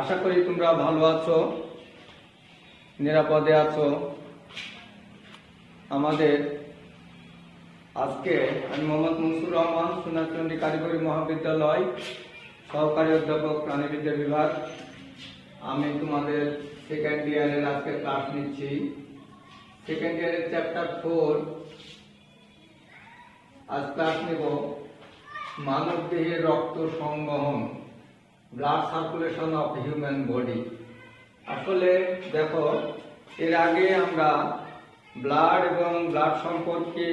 আশা করি তোমরা ভালো আছো, নিরাপদে আছো। আমাদের আজকে আমি মোহাম্মদ মুনসুর রহমান, সোনারচন্ডী কারিগরি মহাবিদ্যালয় সহকারী অধ্যাপক প্রাণীবিদ্যা বিভাগ। আমি তোমাদের সেকেন্ড ইয়ারের আজকে ক্লাস নিচ্ছি। সেকেন্ড ইয়ারের চ্যাপ্টার 4 আজ ক্লাস নেব মানব দেহে রক্ত সংবহন, blood circulation of human body. আসলে দেখো, এর আগে আমরা ব্লাড এবং ব্লাড সম্পর্কে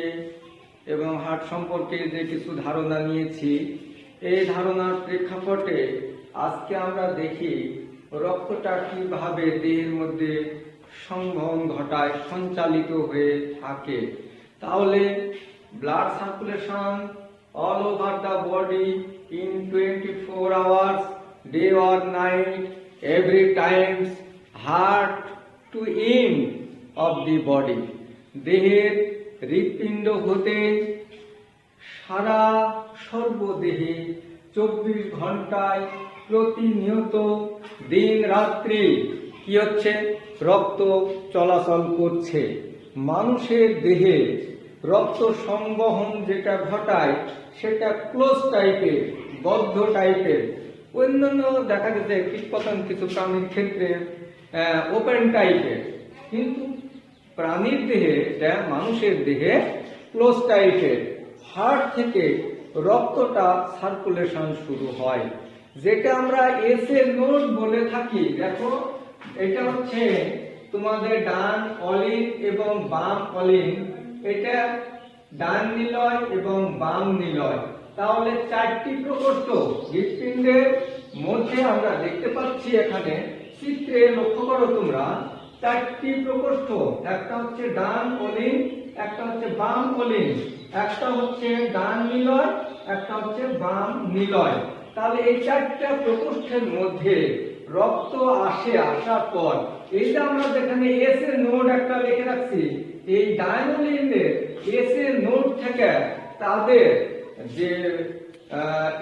এবং হার্ট সম্পর্কে যে কিছু ধারণা নিয়েছি, এই ধারণার প্রেক্ষাপটে আজকে আমরা দেখি রক্তটা কিভাবে দেহের মধ্যে সংবহন ঘটায়, সঞ্চালিত হয়ে থাকে। তাহলে blood circulation all over the body in 24 hours, day or night, every times heart to end of the body. দেহের হৃৎপিণ্ড হতে সারা সর্বদেহে 24 ঘন্টায় প্রতিনিয়ত দিন রাত্রি কি হচ্ছে? রক্ত চলাচল করছে। মানুষের দেহে রক্ত সংবহন যেটা ঘটায় সেটা ক্লোজ টাইপের, বদ্ধ টাইপের। অন্যান্য দেখা যাচ্ছে কীটপতঙ্গ কিছু প্রাণীর ক্ষেত্রে ওপেন টাইপের, কিন্তু প্রাণীর দেহে, মানুষের দেহে ক্লোজ টাইপের। হার্ট থেকে রক্তটা সার্কুলেশন শুরু হয়, যেটা আমরা এস এর নোড বলে থাকি। দেখো, এটা হচ্ছে তোমাদের ডান অলিন এবং বাম অলিন, এটা ডান নিলয় এবং বাম নিলয়। তাহলে 4টি প্রকোষ্ঠ হৃৎপিণ্ডের মধ্যে আমরা দেখতে পাচ্ছি। এখানে চিত্রে লক্ষ্য করো তোমরা, 4টি প্রকোষ্ঠ। একটা হচ্ছে ডান অলিন, একটা হচ্ছে বাম অলিন, একটা হচ্ছে ডান নিলয়, একটা হচ্ছে বাম নিলয়। তাহলে এই 4টা প্রকোষ্ঠের মধ্যে রক্ত আসার পর এই যে আমরা যেখানে এস এর নোড একটা লিখে রাখছি, এই ডায়ানোলিনের এস এর নোড থেকে তাদের যে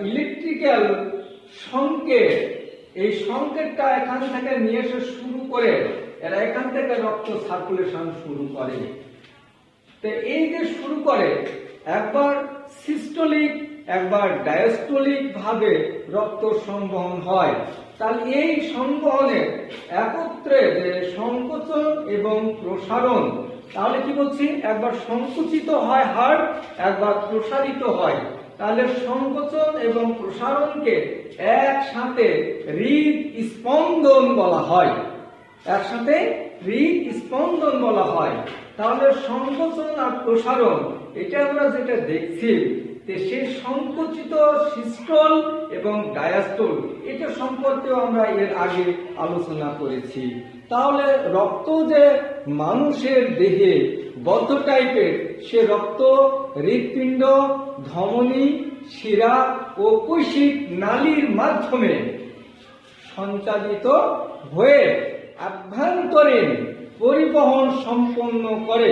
ইলেকট্রিক্যাল সংকেত, এই সংকেতটা এখান থেকে নিয়ে এসে শুরু করে এরা এখান থেকে রক্ত সার্কুলেশন শুরু করে। তো এই যে শুরু করে, একবার সিস্টোলিক একবার ডায়াস্টোলিক ভাবে রক্ত সংবহন হয়। তাহলে এই সংবহনের একত্রে যে সংকোচন এবং প্রসারণ, তাহলে কি বলছি? একবার সংকুচিত হয় হার্ট, একবার প্রসারিত হয়। তাহলে সংকোচন এবং প্রসারণকে একসাথে হৃদ স্পন্দন বলা হয়, একসাথে হৃদ স্পন্দন বলা হয়। তাহলে সংকোচন আর প্রসারণ, এটা আমরা যেটা দেখছি, সেই সংকুচিত সিস্টোল এবং ডায়াস্টোল, এটা সম্পর্কেও আমরা এর আগে আলোচনা করেছি। তাহলে রক্ত যে মানুষের দেহে বদ্ধ টাইপের, সে রক্ত হৃৎপিণ্ড, ধমনী, শিরা ও কৈশিক নালীর মাধ্যমে সঞ্চালিত হয়ে আভ্যন্তরীণ পরিবহন সম্পন্ন করে।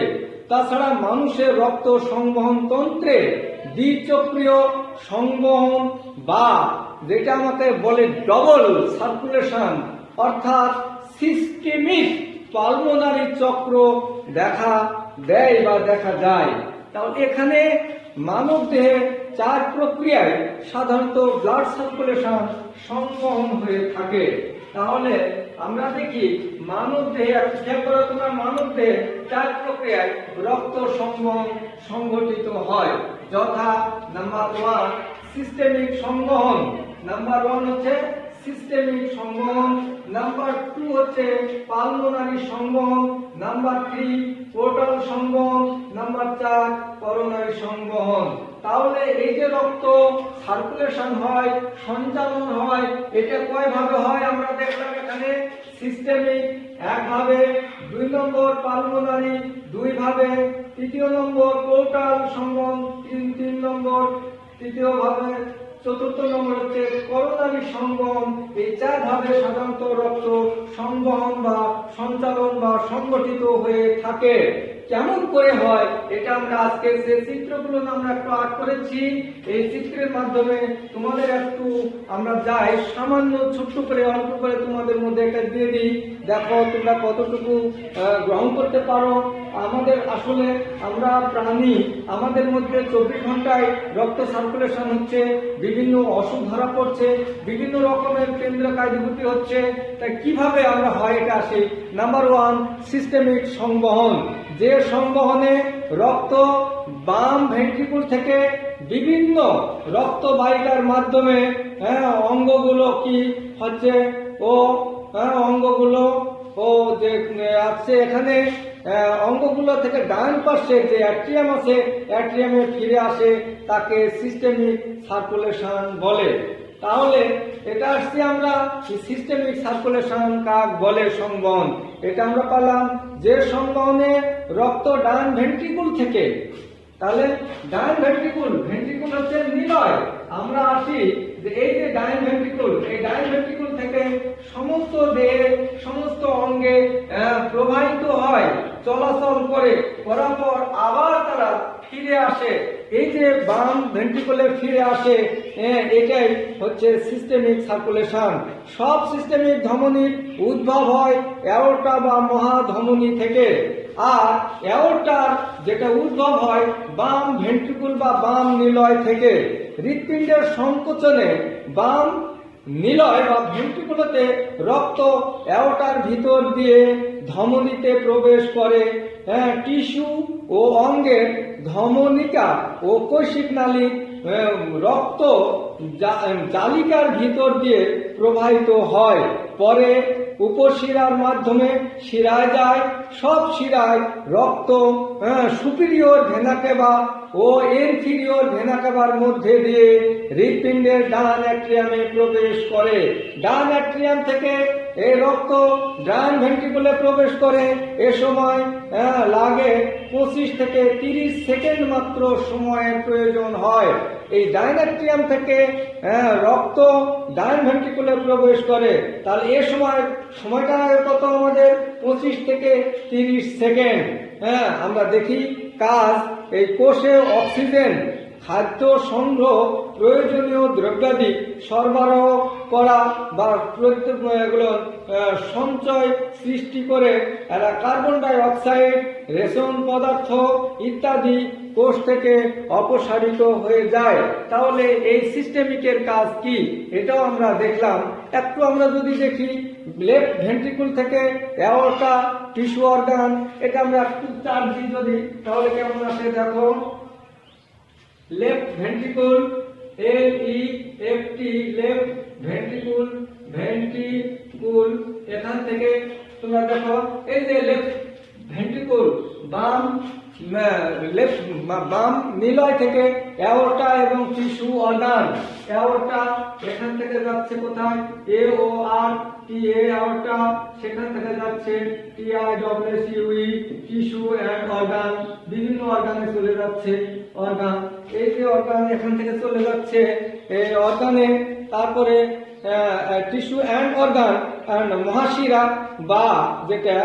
তাছাড়া মানুষের রক্ত সংবহন তন্ত্রে দ্বিচক্রীয় সংবহন বা যেটা আমাকে বলে ডবল সার্কুলেশন, অর্থাৎ সিস্টেমিক পালমোনারি চক্র দেখা দেয় বা দেখা যায়। তাহলে এখানে মানব দেহে 4 প্রক্রিয়ায় সাধারণত ব্লাড সার্কুলেশন সংবহন হয়ে থাকে। তাহলে আমরা দেখি মানব দেহে, খেয়াল করো তোমরা, মানব দেহে 4 প্রক্রিয়ায় রক্ত সংবহন সংঘটিত হয়, যথা নাম্বার 1 সিস্টেমিক সংবহন, নাম্বার 1 হচ্ছে সিস্টেমিক সংবহন, নাম্বার 2 হচ্ছে পালমোনারি সংবহন, নাম্বার 3 পোর্টাল সংবহন, নাম্বার 4 করোনারি সংবহন। তাহলে এই যে রক্ত সার্কুলেশন হয়, সঞ্চালন হয়, এটা কয় ভাবে হয় আমরা দেখলাম এখানে। সিস্টেমিক একভাবে, 2 নম্বর পালমোনারি 2 ভাবে, 3 নম্বর পোর্টাল সংবহন 3 নম্বর, 3 ভাবে, 4 নম্বর হচ্ছে করোনারি সংবহন। এই 4 ভাবে সাধারণত রক্ত সংবহন বা সঞ্চালন বা সংগঠিত হয়ে থাকে। কেমন করে হয় এটা আমরা আজকে যে চিত্রগুলো আমরা একটু আর্ট করেছি, এই চিত্রের মাধ্যমে তোমাদের একটু আমরা যাই সামান্য ছোট্ট করে অল্প করে তোমাদের মধ্যে এটা দিয়ে দিই, দেখো তোমরা কতটুকু গ্রহণ করতে পারো। আমাদের আসলে আমরা প্রাণী, আমাদের মধ্যে 24 ঘন্টায় রক্ত সার্কুলেশন হচ্ছে, বিভিন্ন অসুখ ধরা পড়ছে, বিভিন্ন রকমের কেন্দ্র কার্যভূতি হচ্ছে। তাই কিভাবে আমরা হয় এটা আসে, নাম্বার 1 সিস্টেমিক সংবহন, যে সংবহনে রক্ত বাম ভেন্ট্রিকুল থেকে বিভিন্ন রক্তবাহিকার মাধ্যমে অঙ্গগুলো কি হচ্ছে ও অঙ্গগুলো ও যে আছে এখানে অঙ্গগুলো থেকে ডান পাশে যে অ্যাট্রিয়াম আছে, অ্যাট্রিয়ামে ফিরে আসে, তাকে সিস্টেমিক সার্কুলেশন বলে। তাহলে এটা আসছি আমরা সিস্টেমিক সার্কুলেশন কাক বলে সংবহন। এটা আমরা পেলাম যে সংবহনে রক্ত ডান ভেন্ট্রিকুল থেকে, তাহলে ডান ভেন্ট্রিকুল হচ্ছে নিলয়। আমরা আসি যে এই যে ডান ভেন্ট্রিকুল, এই ডান ভেন্ট্রিকুল থেকে সমস্ত দেহে সমস্ত অঙ্গে প্রবাহিত হয়, চলাচল করে, করার পর আবার তারা ফিরে আসে, এই যে বাম ভেন্ট্রিকুলে ফিরে আসে, এটাই হচ্ছে সিস্টেমিক সার্কুলেশন। সব সিস্টেমিক ধমনীর উদ্ভব হয় অ্যাওর্টা বা মহাধমনী থেকে, আর অ্যাওর্টার যেটা উদ্ভব হয় বাম ভেন্ট্রিকুল বা বাম নিলয় থেকে। হৃৎপিণ্ডের সংকোচনে বাম নিলয় বা ভেন্ট্রিকুলতে রক্ত অ্যাওর্টার ভিতর দিয়ে ধমনীতে প্রবেশ করে, টিস্যু ও অঙ্গের ধমনিকা ও কৈশিক নালী রক্ত জালিকার ভিতর দিয়ে প্রবাহিত হয়, পরে উপশিরার মাধ্যমে শিরায় যায়। সব শিরায় রক্ত সুপিরিয়র ভেনা কেভা ও ইনফিরিয়র ভেনা কেভার মধ্যে দিয়ে হৃৎপিণ্ডের ডান অ্যাট্রিয়ামে প্রবেশ করে। ডান অ্যাট্রিয়াম থেকে এই রক্ত ডান ভেন্ট্রিকুলে প্রবেশ করে। এ সময় লাগে 25 থেকে 30 সেকেন্ড মাত্র সময়ের প্রয়োজন হয়। এই ডান অ্যাট্রিয়াম থেকে রক্ত ডান ভেন্ট্রিকুলে প্রবেশ করে, তাহলে এ সময়টা কত আমাদের 25 থেকে 30 সেকেন্ড। আমরা দেখি কাজ, এই কোষে অক্সিজেন, খাদ্য সংগ্রহ, প্রয়োজনীয় দ্রব্যাদি সরবরাহ করা বা এগুলো সঞ্চয় সৃষ্টি করে এরা কার্বন ডাই অক্সাইড, রেশন পদার্থ ইত্যাদি কোষ থেকে অপসারিত হয়ে যায়। তাহলে এই সিস্টেমিকের কাজ কি এটাও আমরা দেখলাম। একটু আমরা যদি দেখি লেফট ভেন্ট্রিকুল থেকে অ্যাওর্টা, টিস্যু অর্গান, এটা আমরা একটু চার্জ দিই যদি, তাহলে কেমন আসে দেখো। লেফট ভেন্ট্রিকুল, LEFT, লেফট ভেন্ট্রিকুল, এখান থেকে তোমরা দেখো এই যে লেফট ভেন্ট্রিকুল বাম নিলয় থেকে অ্যাওর্টা এবং টিস্যু অর্গান। অ্যাওর্টা এখান থেকে যাচ্ছে কোথায়, AORTA অ্যাওর্টা, সেখান থেকে যাচ্ছে TISSUE, টিস্যু অ্যান্ড অর্গান, বিভিন্ন অর্গানে চলে যাচ্ছে অর্গান। এই যে অর্গান এখান থেকে চলে যাচ্ছে এই অর্গানে, তারপরে টিস্যু অ্যান্ড অর্গান অ্যান্ড মহাশিরা বা যেটা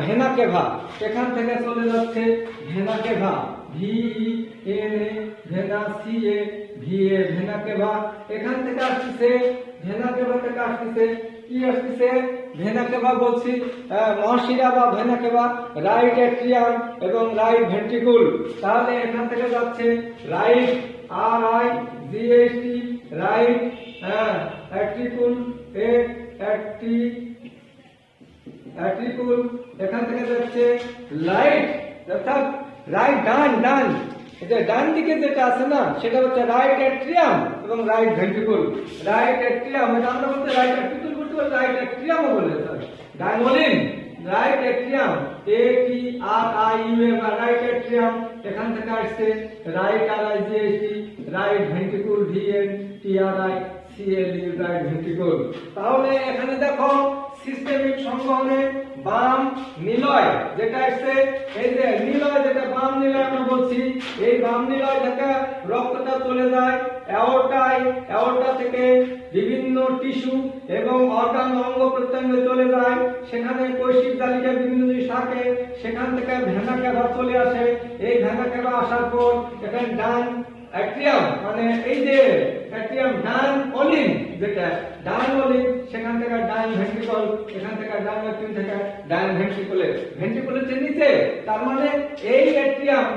ভেনা কেভা, এখান থেকে চলে যাচ্ছে vena cava, VENA, vena, CA, VA, vena cava. এখান থেকে আসছে ভেনা কেভা থেকে আসছে কি আসছে, ভেনা কেভা বলছি, মহাশিরা বা ভেনা কেভা, রাইট অ্যাট্রিয়াম এবং রাইট ভেন্ট্রিকুল। তাহলে এখান থেকে যাচ্ছে রাইট, RIGHT, রাইট অ্যাট্রিকুল, অ্যাট্রিকুল। এখান থেকে যাচ্ছে রাইট, অর্থাৎ রাইট ডান, এটা ডান দিকে যেটা আছে না সেটা হচ্ছে রাইট অ্যাট্রিয়াম এবং রাইট ভেন্ট্রিকুল। রাইট অ্যাট্রিয়াম, এটা আমরা বলতে রাইট অ্যাট্রিকুল বলতে পারি, রাইট অ্যাট্রিয়ামও বলে, ডাইমোলিন, রাইট অ্যাট্রিয়াম, ATRIUM বা রাইট অ্যাট্রিয়াম, এখান থেকে আসছে right RIGHT, right ventricle, VNTRICLE, right ventricle. তাহলে এখানে দেখো সিস্টেমিক সংবহনে বাম নিলয় যেটা আসছে, এই যে নিলয় যেটা বাম নিলয় আমরা বলছি, এই বাম নিলয় থেকে রক্তটা চলে যায় অ্যাওর্টা থেকে বিভিন্ন টিস্যু এবং অর্গান অঙ্গ প্রত্যঙ্গে চলে যায়, সেখানে কৈশিক জালিকা বিভিন্ন জিনিস থাকে, সেখান থেকে ভেনা ক্যাভা চলে আসে। এই ভেনা ক্যাভা আসার পর এখানে ডান অ্যাট্রিয়াম, মানে এই যে অ্যাট্রিয়াম ডান অলিন, যেটা ডান অলিন, সেখান থেকে ডান ভেন্ট্রিকল, এখান থেকে ডান অ্যাট্রিয়াম থেকে ডান ভেন্ট্রিকলের যে নিচে, তার মানে এই অ্যাট্রিয়াম,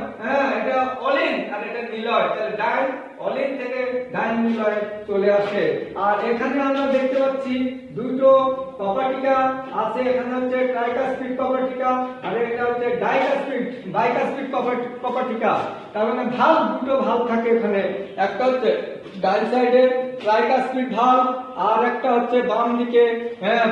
এটা অলিন আর এটা নিলয়, তাহলে ডান অলিন থেকে ডান নিলয় চলে আসে। আর এখানে আমরা দেখতে পাচ্ছি দুটো কপাটিকা আছে, এখানে হচ্ছে ট্রাইকাসপিড কপাটিকা আর এটা হচ্ছে বাইকাসপিড কপাটিকা। তার মানে ভালভ, দুটো ভালভ থাকে এখানে, একটা হচ্ছে ডান সাইডে ট্রাইকাসপিড ভালভ আর একটা হচ্ছে বাম দিকে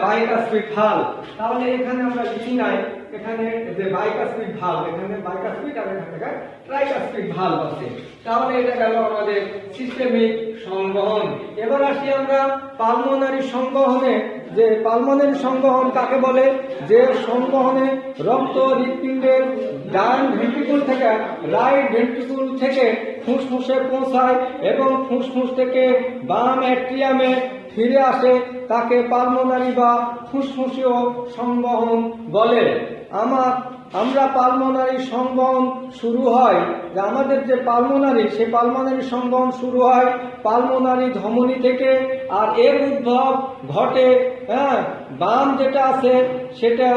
বাইকাসপিড ভালভ। তাহলে এখানে আমরা লিখি নাই, এখানে যে বাইকাসপিড ভালভ, এখানে বাইকাসপিড আর এখানে ট্রাইকাসপিড ভালভ আছে। তাহলে এটা গেল আমাদের সিস্টেমিক সংবহন। এবার আসি আমরা পালমোনারি সংবহনে। যে পালমোনারি সংবহন কাকে বলে? যে সংবহনে রক্ত হৃৎপিণ্ডের ডান ভেন্ট্রিকুল থেকে রাইট ভেন্ট্রিকুল থেকে ফুসফুসে পৌঁছায় এবং ফুসফুস থেকে বাম অ্যাট্রিয়ামে ফিরে আসে, তাকে পালমোনারি বা ফুসফুসীয় সংবহন বলে। আমরা পালমোনারি সংবহন শুরু হয়, যে আমাদের যে পালমোনারি, সেই পালমোনারি সংবহন শুরু হয় পালমোনারি ধমনী থেকে, আর এর উদ্ভব ঘটে বাম যেটা আছে সেটা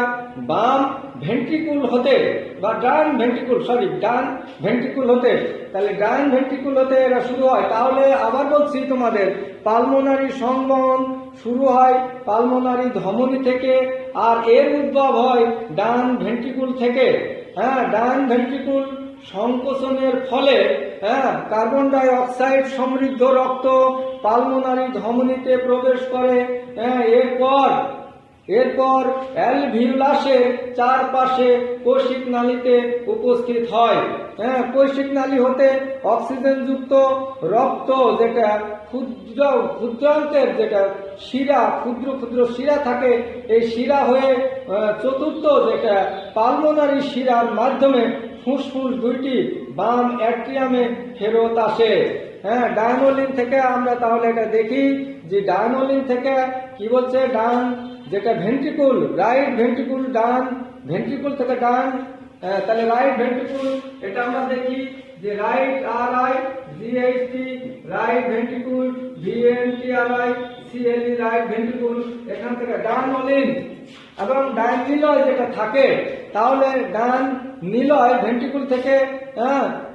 বাম ভেন্ট্রিকুল হতে বা ডান ভেন্ট্রিকুল হতে, তাহলে ডান ভেন্ট্রিকুল হতে এরা শুরু হয়। তাহলে আবার বলছি তোমাদের, পালমোনারি সংবহন শুরু হয় পালমোনারি ধমনী থেকে, আর এর উদ্ভব হয় ডান ভেন্ট্রিকুল থেকে। ডান ভেন্ট্রিকুল সংকোচনের ফলে কার্বন ডাই অক্সাইড সমৃদ্ধ রক্ত পালমোনারি ধমনীতে প্রবেশ করে। এরপর অ্যালভিউলাসের চারপাশে কৈশিক নালীতে উপস্থিত হয়। কৈশিক নালী হতে অক্সিজেনযুক্ত রক্ত, যেটা ক্ষুদ্রান্তের যেটা শিরা, ক্ষুদ্র শিরা থাকে, এই শিরা হয়ে চতুর্থ যেটা পালমোনারি শিরার মাধ্যমে ফুসফুস দুইটি বাম অ্যাট্রিয়ামে ফেরত আসে। ডায়ানোলিন থেকে আমরা তাহলে এটা দেখি যে ডায়ানোলিন থেকে কি বলছে, ডান যেটা ভেন্ট্রিকুল, রাইট ভেন্ট্রিকুল, ডান ভেন্ট্রিকুল থেকে ডান, তাহলে রাইট ভেন্ট্রিকুল, এটা আমরা দেখি যে right R I GHT right ventricle, VNTRI CLE right ventricle, এখান থেকে ডান অলিন এবং ডান নিলয় যেটা থাকে, তাহলে ডান নিলয় ভেন্ট্রিকুল থেকে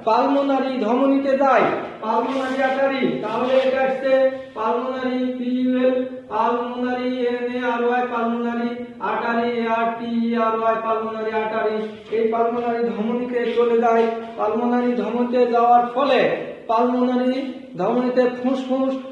পালমোনারি ধমনীতে যায়, পালমোনারি আর্টারি, তাহলে এটা হচ্ছে pulmonary PUL, pulmonary NARY, pulmonary artery ARTERY, pulmonary artery, এই পালমোনারি ধমনীতে চলে যায়। পালমোনারি ধমনীতে যাওয়ার ফলে পালমোনারি ধমনীতে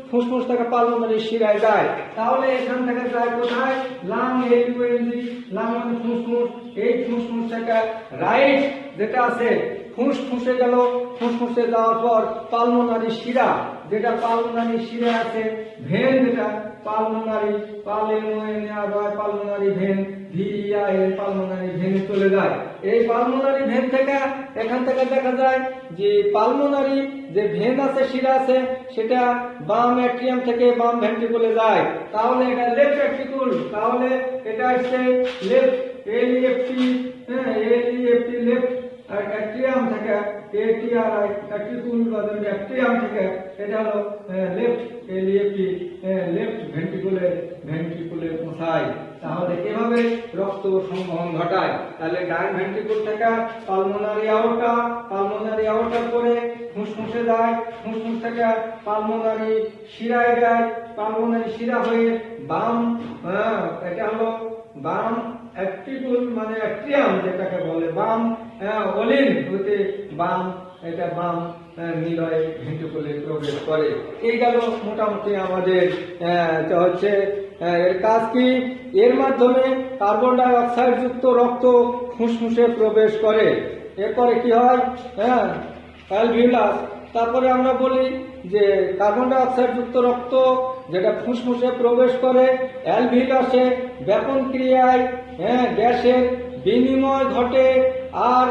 ফুসফুস থেকে পালমোনারি শিরায় যায়। তাহলে এখান থেকে যায় কোথায়? লাং, এলইউএনজি, লাং মানে ফুসফুস, এই ফুসফুস থেকে রাইট যেটা আছে ফুসফুসে গেল, ফুসফুসে যাওয়ার পর পালমোনারি শিরা, যেটা পালমোনারি শিরা আছে, ভেন যেটা pulmonary, pulmonary vein, VIL pulmonary ভেনে চলে যায়। এই পালমোনারি ভেন থেকে এখান থেকে দেখা যায় যে পালমোনারি যে ভেন আছে, শিরা আছে, সেটা বাম অ্যাট্রিয়াম থেকে বাম ভেন্ট্রিকুলে যায়। তাহলে এটা লেফট ভেন্ট্রিকুল, তাহলে এটা হচ্ছে লেফট এলইএফটি, এলইএফটি লেফট অ্যাট্রিয়াম থেকে এটিআরআই ভেন্ট্রিকুল বা অ্যাট্রিয়াম থেকে এটা হলো লেফট এলইএফটি, লেফট ভেন্ট্রিকুলে পৌঁছায়। তাহলে এভাবে রক্ত সংবহন ঘটায়। তাহলে ডান ভেন্ট্রিকুল থেকে পালমোনারি আওর্টা করে ফুসফুসে যায়, ফুসফুস থেকে পালমোনারি শিরায় যায়, পালমোনারি শিরা হয়ে বাম, এটা হলো বাম অ্যাট্রিকুল মানে অ্যাট্রিয়াম যেটাকে বলে, বাম অলিন হতে বাম, এটা বাম নিলয় ভেন্ট্রিকুলে প্রবেশ করে। এই গেল মোটামুটি আমাদের হচ্ছে এর কাজ কি। এর মাধ্যমে কার্বন ডাই অক্সাইড যুক্ত রক্ত ফুসফুসে প্রবেশ করে। এরপরে কি হয়? অ্যালভিউলাস। তারপরে আমরা বলি যে কার্বন ডাই অক্সাইড যুক্ত রক্ত যেটা ফুসফুসে প্রবেশ করে, অ্যালভিউলাসে ব্যাপন ক্রিয়ায় গ্যাসের বিনিময় ঘটে, আর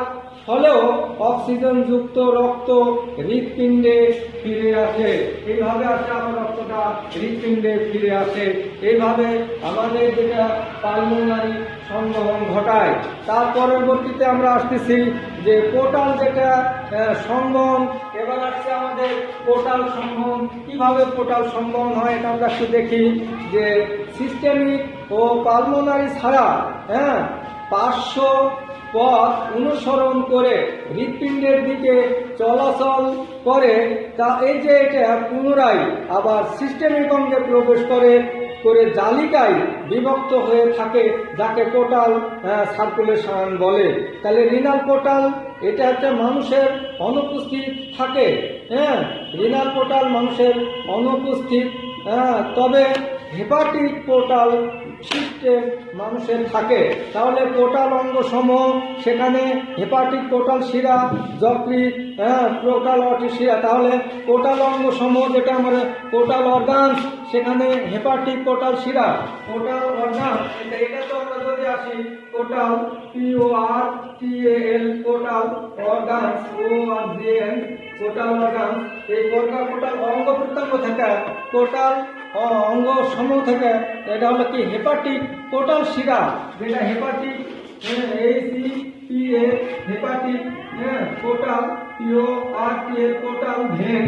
ফলেও অক্সিজেন যুক্ত রক্ত হৃৎপিণ্ডে ফিরে আসে। এইভাবে আসে আমার রক্তটা হৃৎপিণ্ডে ফিরে আসে। এইভাবে আমাদের যেটা পালমোনারি সংবহন ঘটায়। তার পরবর্তীতে আমরা আসতেছি যে পোর্টাল যেটা সংবহন। এবার আসছে আমাদের পোর্টাল সংবহন। কিভাবে পোর্টাল সংবহন হয় এটা আমরা একটু দেখি যে সিস্টেমিক ও পালমোনারি ছাড়া পার্শ্ব পথ অনুসরণ করে হৃৎপিণ্ডের দিকে চলাচল করে। তা এই যে এটা পুনরায় আবার সিস্টেমিক অঙ্গে প্রবেশ করে জালিকায় বিভক্ত হয়ে থাকে, যাকে পোর্টাল সার্কুলেশন বলে। তাহলে রিনাল পোর্টাল এটা হচ্ছে মানুষের অনুপস্থিত থাকে। রিনাল পোর্টাল মানুষের অনুপস্থিত, তবে হেপাটিক পোর্টাল সিস্টেম মানুষের থাকে। তাহলে পোর্টাল অঙ্গ সমূহ সেখানে হেপাটিক পোর্টাল শিরা, যকৃৎ, পোর্টাল অটি শিরা। তাহলে পোর্টাল অঙ্গ সমূহ যেটা আমাদের পোর্টাল অর্গান, সেখানে হেপাটিক পোর্টাল শিরা, পোর্টাল অর্গান। এটা তো আমরা যদি আসি portal PORTAL portal organ ORGAN portal organ. এই পোর্টাল অঙ্গ প্রত্যঙ্গ থেকে পোর্টাল অঙ্গ সমূহ থেকে এটা হলো কি হেপাটিক পোর্টাল শিরা, যেটা hepatic HEPA hepatic portal PORTAL portal vein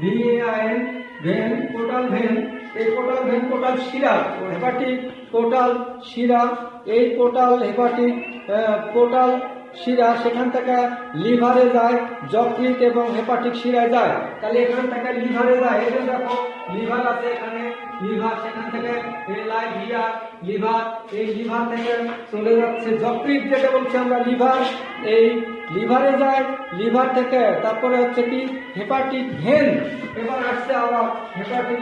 VAIN vein portal vein. এই পোর্টাল ভেন পোর্টাল শিরা, হেপাটিক পোর্টাল শিরা। এই পোর্টাল হেপাটিক পোর্টাল শিরা সেখান থেকে লিভারে যায়, যকৃৎ এবং হেপাটিক শিরায় যায়। তাহলে এখান থেকে লিভারে যায়। এই যে দেখো লিভার আছে এখানে, লিভার সেখান থেকে লিভার, এই লিভার থেকে চলে যাচ্ছে যকৃৎ, যেটা বলছি আমরা লিভার, এই লিভারে যায়। লিভার থেকে তারপরে হচ্ছে কি হেপাটিক ভেন। এবার আসছে আবার hepatic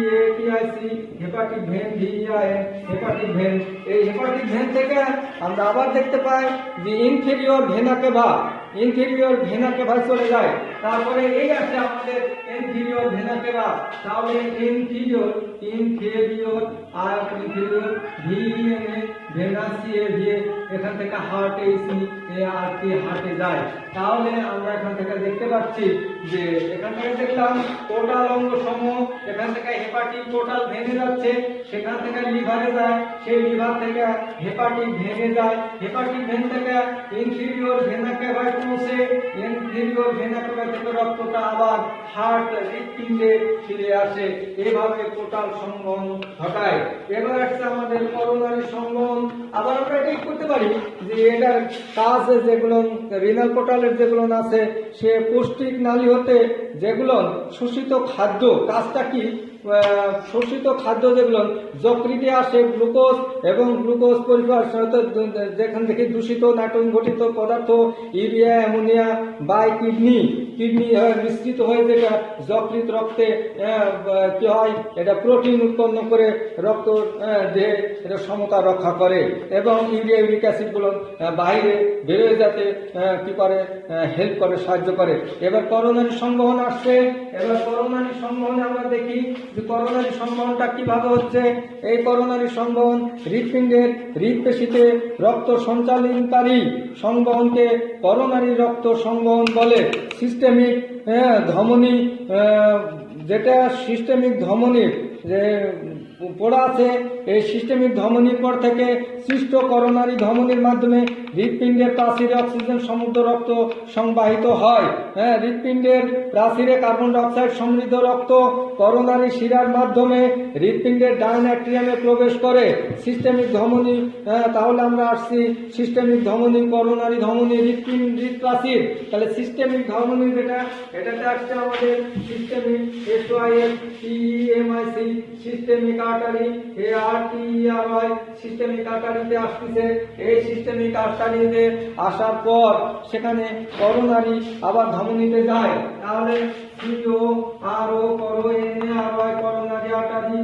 HEPATIC hepatic vein VAIN hepatic vein. এই হেপাটিক ভেন থেকে আমরা আবার দেখতে পাই যে ইনফেরিয়র ভেনা কেভা চলে যায়। তারপরে এই আছে আমাদের ইনফেরিয়র ভেনা কেভা। তাহলে ইনফেরিয়র VENA ভেনা CAVA এখান থেকে হার্টে হার্টে যায়। তাহলে আমরা এখান থেকে দেখতে পাচ্ছি যে এখান থেকে দেখলাম পোর্টাল অঙ্গ সমূহ, এখান থেকে হেপাটিক পোর্টাল ভেনে যাচ্ছে, সেখান থেকে লিভারে যায়, সেই লিভার থেকে হেপাটিক ভেনে যায়, হেপাটিক ভেন থেকে ইনফেরিয়র ভেনা কেভায় পৌঁছে, ইনফেরিয়র ভেনা কেভা থেকে রক্তটা আবার হার্ট হৃৎপিণ্ডে ফিরে আসে। এইভাবে পোর্টাল সংবহন ঘটায়। এবার আসছে আমাদের করোনারি সংবহন। আবার আমরা এটাই করতে পারি যে এটার কাজ যেগুলো রিনাল পোর্টালের যেগুলো আছে, সে পৌষ্টিক নালী হতে যেগুলো শোষিত খাদ্য, কাজটা কি শোষিত খাদ্য যেগুলো যকৃতে আসে গ্লুকোজ এবং গ্লুকোজ পরিপাক, যেখান থেকে দূষিত নাইট্রোজেন ঘটিত পদার্থ ইউরিয়া অ্যামোনিয়া বাই কিডনি মিশ্রিত হয়ে যেটা যকৃৎ রক্তে কি হয়, এটা প্রোটিন উৎপন্ন করে রক্ত দেহে এটা সমতা রক্ষা করে এবং ইউরিক অ্যাসিডগুলো বাইরে বেরোয় যাতে কি করে হেল্প করে, সাহায্য করে। এবার করোনারি সংবহন আসছে। এবার করোনারি সংবহনে আমরা দেখি যে করোনারি সংবহনটা কিভাবে হচ্ছে। এই করোনারি সংবহন হৃৎপিণ্ডের হৃৎপেশিতে রক্ত সঞ্চালনকারী সংবহনকে করোনারি রক্ত সংবহন বলে। সিস্টেমিক ধমনী, যেটা সিস্টেমিক ধমনীর যে পড়া আছে, এই সিস্টেমিক ধমনীর পর থেকে সৃষ্ট করোনারি ধমনীর মাধ্যমে হৃৎপিণ্ডের প্রাচীরে অক্সিজেন সমৃদ্ধ রক্ত সংবাহিত হয়। হৃৎপিণ্ডের প্রাচীরে কার্বন ডাইঅক্সাইড সমৃদ্ধ রক্ত করোনারি শিরার মাধ্যমে হৃৎপিণ্ডের ডায়নাট্রিয়ামে প্রবেশ করে। সিস্টেমিক ধমনী, তাহলে আমরা আসছি সিস্টেমিক ধমনী, করোনারি ধমনী, হৃৎ প্রাচীর। তাহলে সিস্টেমিক ধমনী যেটা, এটাতে আসছে আমাদের systemic SYSTEMIC systemic artery, ARTERY systemic আর্টারিতে আসতেছে। এই সিস্টেমিক আর্টারিতে আসার পর সেখানে করোনারি আবার ধমনীতে যায়। তাহলে CORO NARY coronary artery,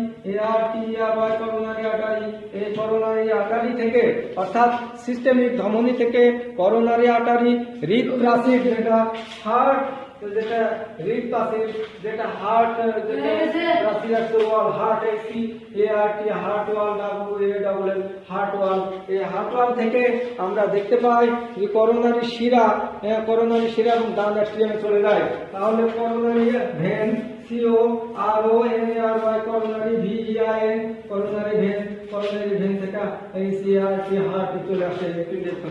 ARTERY coronary artery. এই করোনারি আর্টারি থেকে অর্থাৎ সিস্টেমিক ধমনী থেকে করোনারি আর্টারি হৃৎ প্রাচীর, যেটা হার্ট যেটা হৃদপাশির, যেটা হার্ট, হার্ট হার্ট ওয়াল, হার্ট ওয়াল। এই হার্ট ওয়াল থেকে আমরা দেখতে পাই যে করোনারি শিরা এবং ডান অ্যাট্রিয়ামে চলে যায়। তাহলে coronary vein, CORONARY, coronary VEIN, coronary vein থেকে এই CRT হার্ট চলে আসে,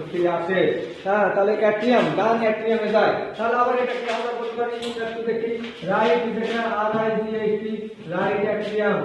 ফিরে আসে। হ্যাঁ, তাহলে অ্যাট্রিয়াম, ডান অ্যাট্রিয়ামে যায়। তাহলে আবার এটাকে আমরা বলতে পারি, একটু দেখি, রাইট, যেটা RIGHT, right atrium,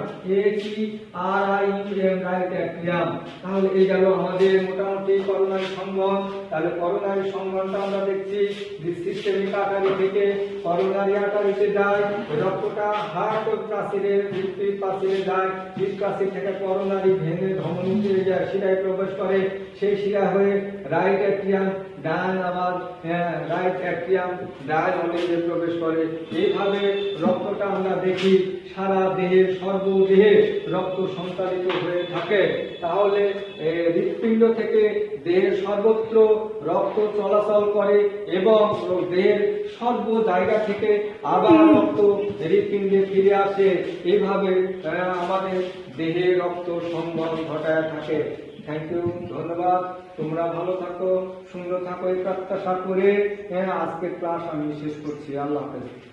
ATRIUM, right atrium. তাহলে এই গেল আমাদের মোটামুটি করোনারি সংবহন। তাহলে করোনারি সংবহনটা আমরা দেখছি যে সিস্টেমিক আর্টারি থেকে করোনারি আর্টারিতে যায়, রক্তটা হার্ট প্রাচীরে, হৃৎপিণ্ড প্রাচীরে যায়, হৃৎপ্রাচীর থেকে করোনারি ভেনে ধমনীতে যায়, শিরায় প্রবেশ করে, সেই শিরা হয়ে রাইট অ্যাট্রিয়াম, ডান আবার রাইট অ্যাট্রিয়াম, ডান অলিভে প্রবেশ করে। এইভাবে রক্তটা আমরা দেখি সারা দেহের, সর্বদেহে রক্ত সঞ্চালিত হয়ে থাকে। তাহলে হৃৎপিণ্ড থেকে দেহের সর্বত্র রক্ত চলাচল করে এবং দেহের সর্ব জায়গা থেকে আবার রক্ত হৃৎপিণ্ডে ফিরে আসে। এইভাবে আমাদের দেহে রক্ত সংবহন ঘটায় থাকে। থ্যাংক ইউ, ধন্যবাদ। তোমরা ভালো থাকো, সুন্দর থাকো, এই প্রত্যাশা করে আজকের ক্লাস আমি শেষ করছি। আল্লাহ হাফেজ।